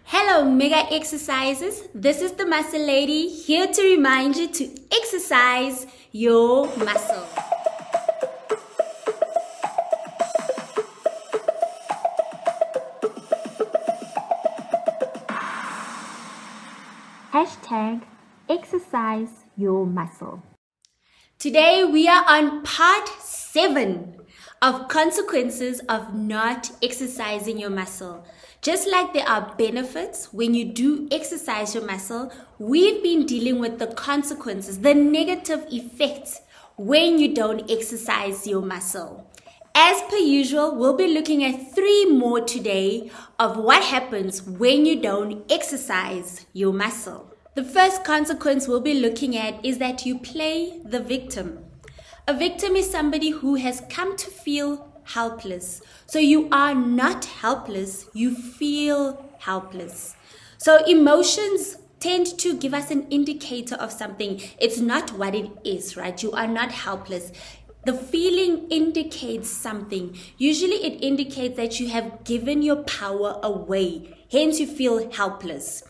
Hello mega exercises, this is the muscle lady here to remind you to exercise your muscle. Hashtag exercise your muscle. Today we are on part 7 of consequences of not exercising your muscle. Just like there are benefits when you do exercise your muscle, we've been dealing with the consequences, the negative effects when you don't exercise your muscle. As per usual, we'll be looking at 3 more today of what happens when you don't exercise your muscle. The first consequence we'll be looking at is that you play the victim. A victim is somebody who has come to feel helpless. So you are not helpless, you feel helpless. So emotions tend to give us an indicator of something. It's not what it is, right? You are not helpless. The feeling indicates something. Usually it indicates that you have given your power away. Hence you feel helpless.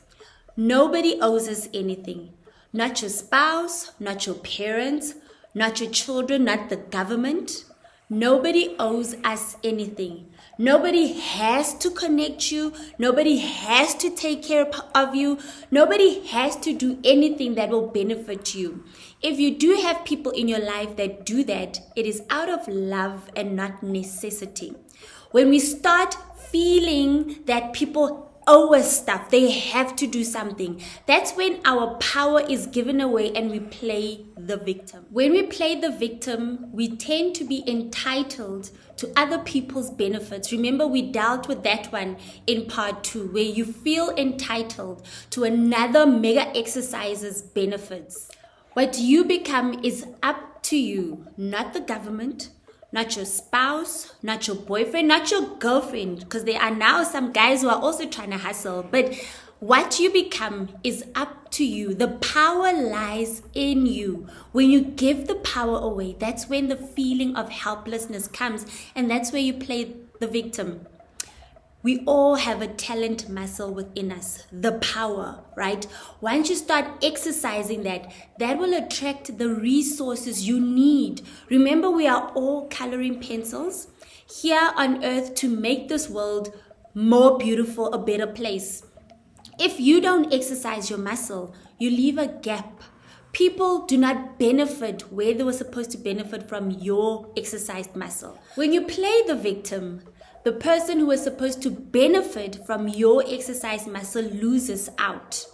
Nobody owes us anything. Not your spouse, not your parents, not your children, not the government. Nobody owes us anything. Nobody has to connect you. Nobody has to take care of you. Nobody has to do anything that will benefit you. If you do have people in your life that do that, it is out of love and not necessity. When we start feeling that people owe us stuff, they have to do something, that's when our power is given away and we play the victim. When we play the victim, we tend to be entitled to other people's benefits. Remember, we dealt with that one in part 2, where you feel entitled to another mega exercise's benefits. What you become is up to you, not the government, not your spouse, not your boyfriend, not your girlfriend, because there are now some guys who are also trying to hustle. But what you become is up to you. The power lies in you. When you give the power away, that's when the feeling of helplessness comes, and that's where you play the victim. We all have a talent muscle within us, the power, right? Once you start exercising that, that will attract the resources you need. Remember, we are all coloring pencils here on earth to make this world more beautiful, a better place. If you don't exercise your muscle, you leave a gap. People do not benefit where they were supposed to benefit from your exercised muscle. When you play the victim, the person who is supposed to benefit from your exercise muscle loses out.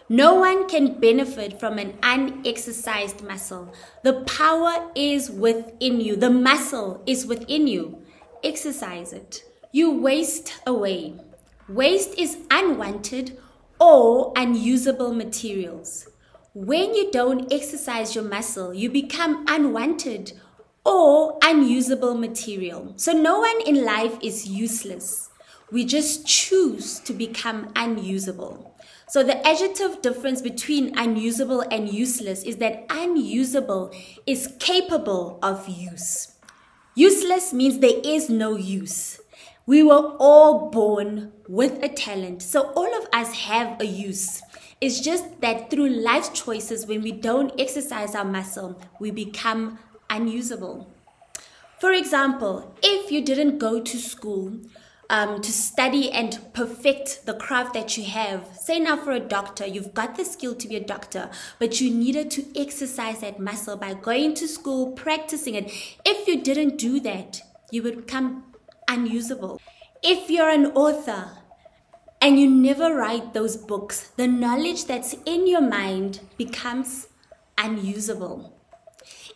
No one can benefit from an unexercised muscle. The power is within you. The muscle is within you. Exercise it. You waste away. Waste is unwanted or unusable materials. When you don't exercise your muscle, you become unwanted or unusable material. So no one in life is useless. We just choose to become unusable. So the adjective difference between unusable and useless is that unusable is capable of use. Useless means there is no use. We were all born with a talent, so all of us have a use. It's just that through life choices, when we don't exercise our muscle, we become unusable. For example, if you didn't go to school to study and perfect the craft that you have, say now for a doctor, you've got the skill to be a doctor, but you needed to exercise that muscle by going to school, practicing it. If you didn't do that, you would become unusable. If you're an author and you never write those books, the knowledge that's in your mind becomes unusable.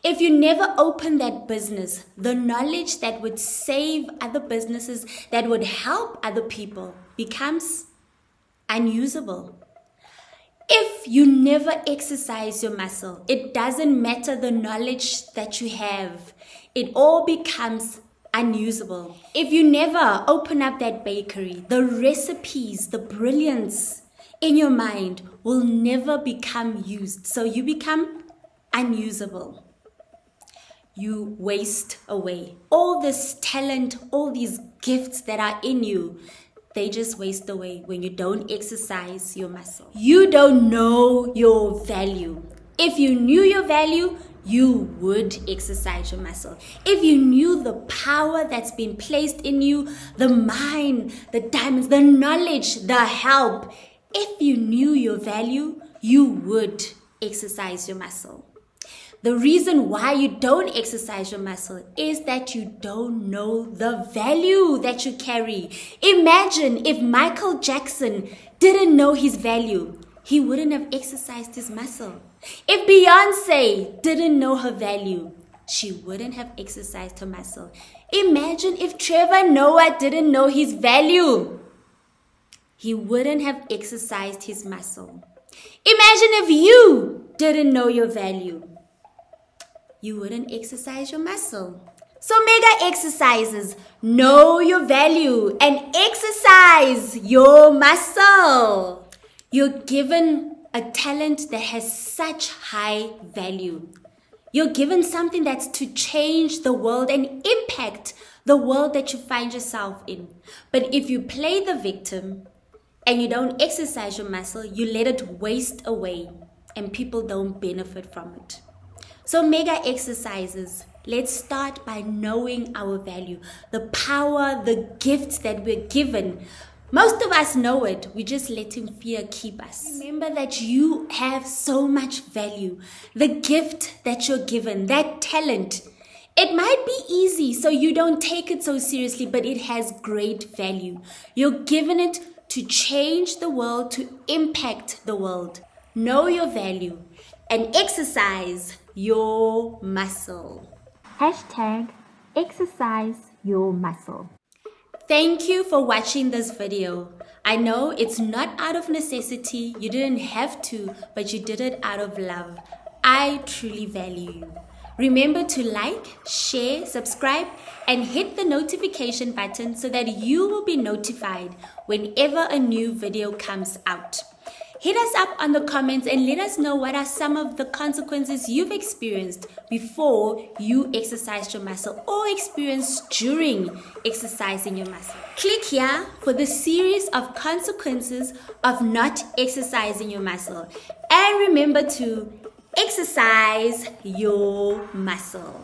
If you never open that business, the knowledge that would save other businesses, that would help other people, becomes unusable. If you never exercise your muscle, it doesn't matter the knowledge that you have. It all becomes unusable. If you never open up that bakery, the recipes, the brilliance in your mind will never become used. So you become unusable. You waste away. All this talent, all these gifts that are in you, they just waste away when you don't exercise your muscle. You don't know your value. If you knew your value, you would exercise your muscle. If you knew the power that's been placed in you, the mind, the diamonds, the knowledge, the help, if you knew your value, you would exercise your muscle. The reason why you don't exercise your muscle is that you don't know the value that you carry. Imagine if Michael Jackson didn't know his value, he wouldn't have exercised his muscle. If Beyonce didn't know her value, she wouldn't have exercised her muscle. Imagine if Trevor Noah didn't know his value, he wouldn't have exercised his muscle. Imagine if you didn't know your value, you wouldn't exercise your muscle. So mega exercises, know your value and exercise your muscle. You're given a talent that has such high value. You're given something that's to change the world and impact the world that you find yourself in. But if you play the victim and you don't exercise your muscle, you let it waste away and people don't benefit from it. So mega exercises, let's start by knowing our value, the power, the gifts that we're given. Most of us know it, we're just letting fear keep us. Remember that you have so much value. The gift that you're given, that talent, it might be easy so you don't take it so seriously, but it has great value. You're given it to change the world, to impact the world. Know your value and exercise your muscle. #ExerciseYourMuscle. Thank you for watching this video. I know it's not out of necessity, you didn't have to, but you did it out of love. I truly value you. Remember to like, share, subscribe, and hit the notification button so that you will be notified whenever a new video comes out. Hit us up on the comments and let us know what are some of the consequences you've experienced before you exercised your muscle or experienced during exercising your muscle. Click here for the series of consequences of not exercising your muscle. And remember to exercise your muscle.